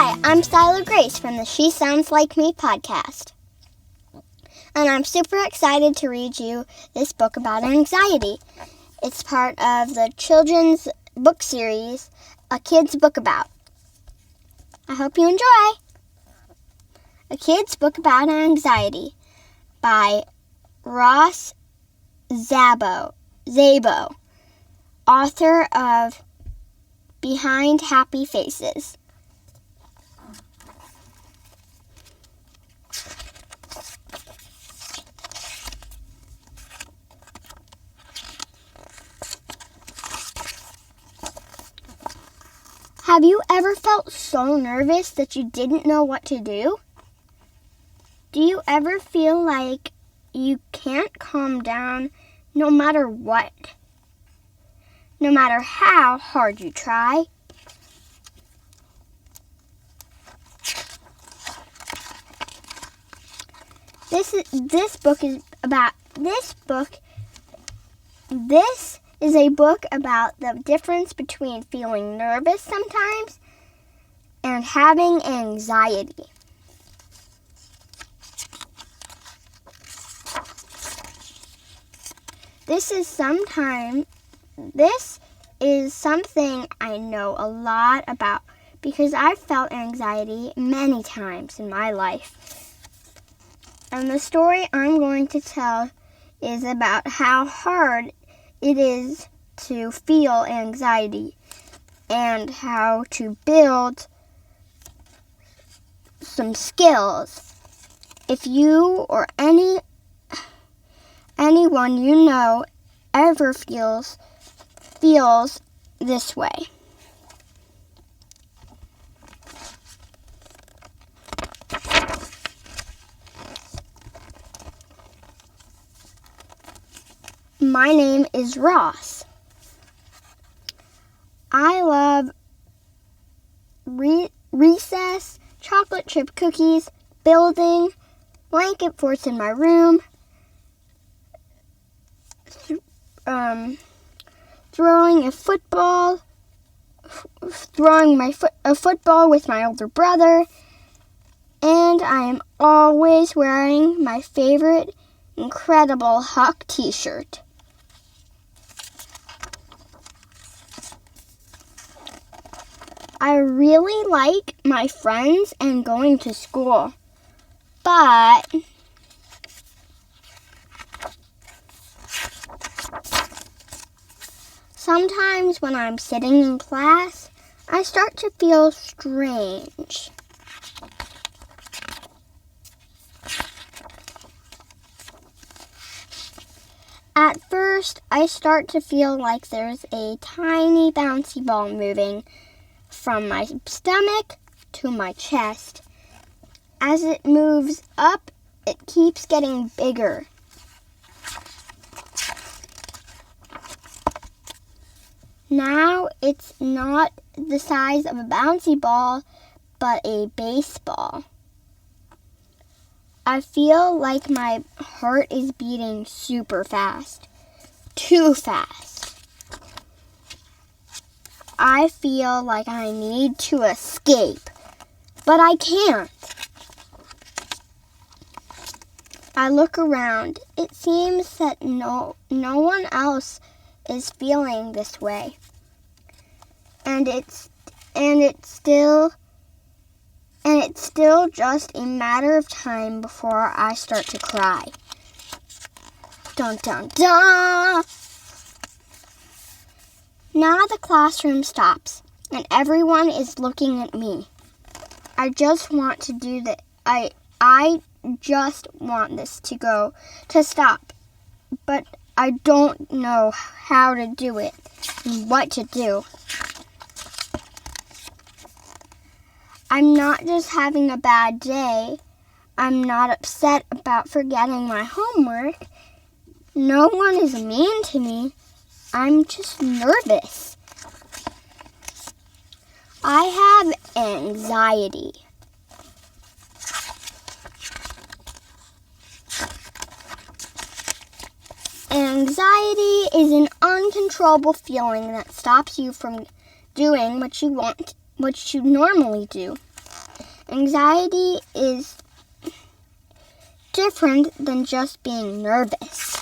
Hi, I'm Cyla Grace from the She Sounds Like Me podcast. And I'm super excited to read you this book about anxiety. It's part of the children's book series, A Kid's Book About. I hope you enjoy. A Kid's Book About Anxiety by Szabo, author of Behind Happy Faces. Have you ever felt so nervous that you didn't know what to do? Do you ever feel like you can't calm down no matter what? No matter how hard you try? This is a book about the difference between feeling nervous sometimes and having anxiety. This is something I know a lot about because I've felt anxiety many times in my life. And the story I'm going to tell is about how hard it is to feel anxiety and how to build some skills. If you or anyone you know ever feels this way. My name is Ross. I love recess, chocolate chip cookies, building, blanket forts in my room, throwing a football with my older brother, and I am always wearing my favorite Incredible Hulk t-shirt. I really like my friends and going to school, but sometimes when I'm sitting in class, I start to feel strange. At first, I start to feel like there's a tiny bouncy ball moving from my stomach to my chest. As it moves up, it keeps getting bigger. Now it's not the size of a bouncy ball, but a baseball. I feel like my heart is beating super fast. Too fast. I feel like I need to escape, but I can't. I look around. It seems that no one else is feeling this way. And it's still just a matter of time before I start to cry. Dun dun dun! Now the classroom stops, and everyone is looking at me. I just want to do that. I just want this to stop, but I don't know how to do it and what to do. I'm not just having a bad day. I'm not upset about forgetting my homework. No one is mean to me. I'm just nervous. I have anxiety. Anxiety is an uncontrollable feeling that stops you from doing what you normally do. Anxiety is different than just being nervous.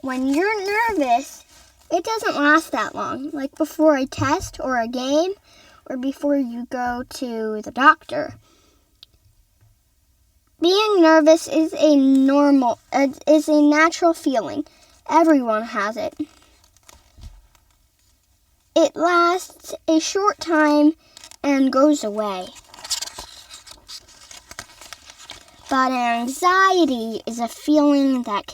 When you're nervous, it doesn't last that long, like before a test or a game or before you go to the doctor. Being nervous is a natural feeling. Everyone has it. It lasts a short time and goes away. But anxiety is a feeling that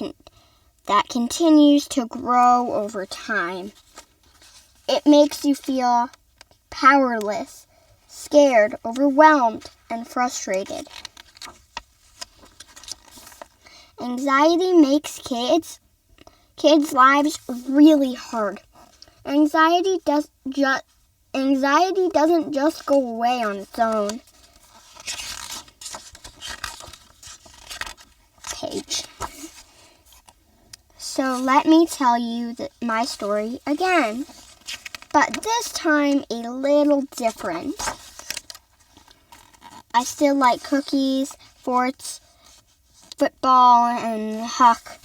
continues to grow over time. It makes you feel powerless, scared, overwhelmed, and frustrated. Anxiety makes kids' lives really hard. Anxiety doesn't just go away on its own. Page. So let me tell you my story again, but this time a little different. I still like cookies, forts, football, and huck.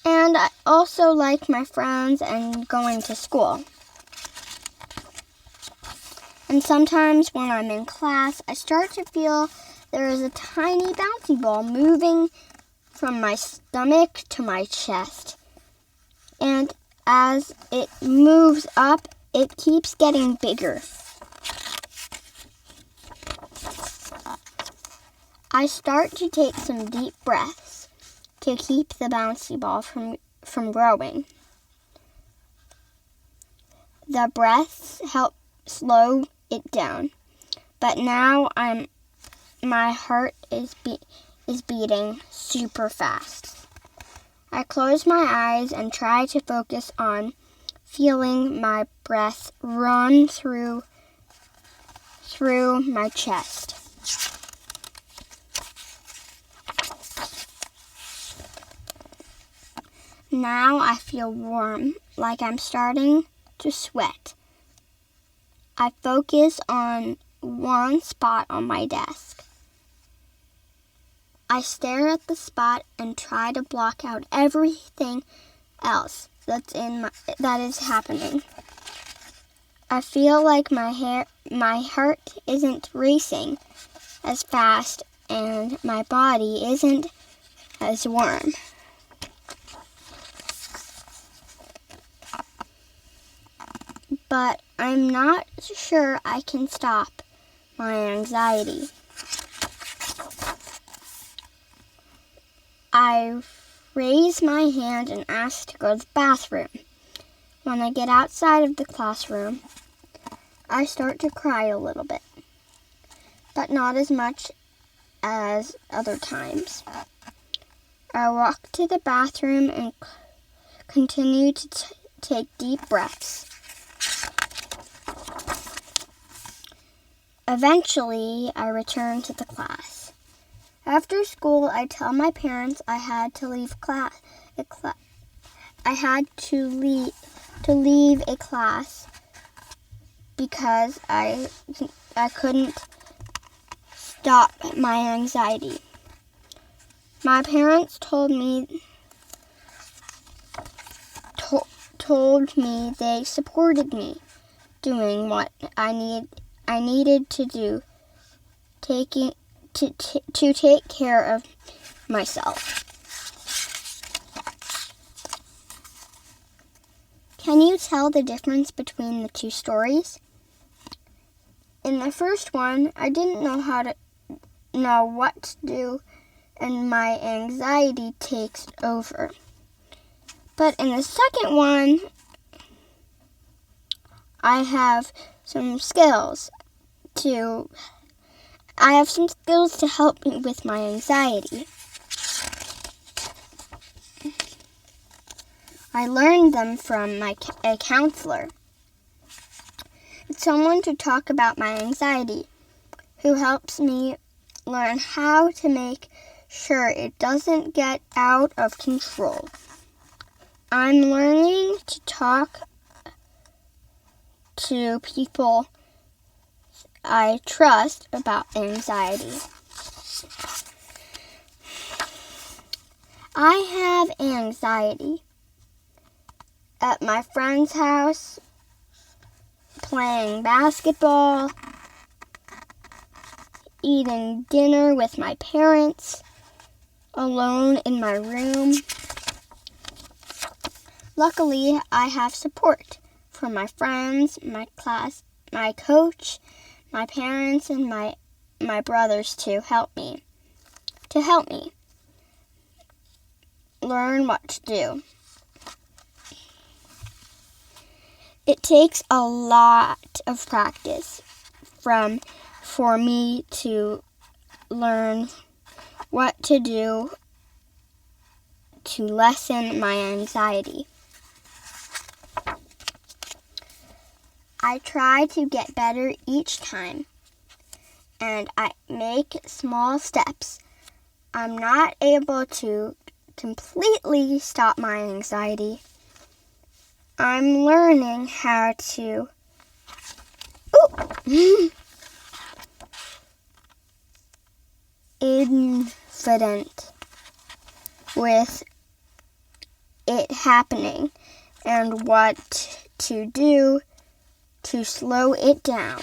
And I also like my friends and going to school. And sometimes when I'm in class, I start to feel there is a tiny bouncy ball moving from my stomach to my chest. And as it moves up, it keeps getting bigger. I start to take some deep breaths to keep the bouncy ball from growing. The breaths help slow it down, but now my heart is beating super fast. I close my eyes and try to focus on feeling my breath run through my chest. Now I feel warm, like I'm starting to sweat. I focus on one spot on my desk. I stare at the spot and try to block out everything else that is happening. I feel like my heart isn't racing as fast and my body isn't as warm. But I'm not sure I can stop my anxiety. I raise my hand and ask to go to the bathroom. When I get outside of the classroom, I start to cry a little bit, but not as much as other times. I walk to the bathroom and continue to take deep breaths. Eventually, I return to the class. After school, I tell my parents I had to leave a class because I couldn't stop my anxiety. My parents told me they supported me doing what I needed to do, to take care of myself. Can you tell the difference between the two stories? In the first one, I didn't know what to do, and my anxiety takes over. But in the second one, I have some skills to help me with my anxiety. I learned them from a counselor. It's someone to talk about my anxiety, who helps me learn how to make sure it doesn't get out of control. I'm learning to talk to people I trust about anxiety. I have anxiety at my friend's house, playing basketball, eating dinner with my parents, alone in my room. Luckily, I have support from my friends, my class, my coach, my parents, and my brothers to help me learn what to do. It takes a lot of practice for me to learn what to do to lessen my anxiety. I try to get better each time, and I make small steps. I'm not able to completely stop my anxiety. I'm learning how to confident with it happening and what to do to slow it down.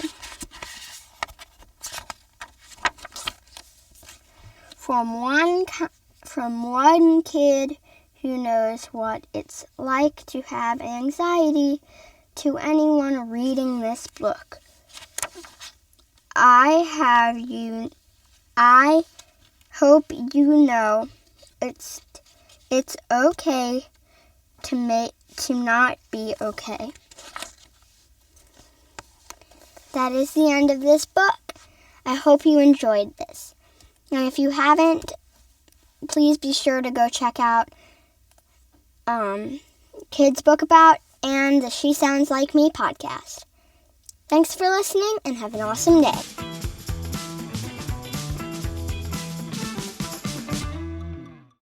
From one kid who knows what it's like to have anxiety to anyone reading this book. I hope you know it's okay to not be okay. That is the end of this book. I hope you enjoyed this. And if you haven't, please be sure to go check out Kids Book About and the She Sounds Like Me podcast. Thanks for listening and have an awesome day.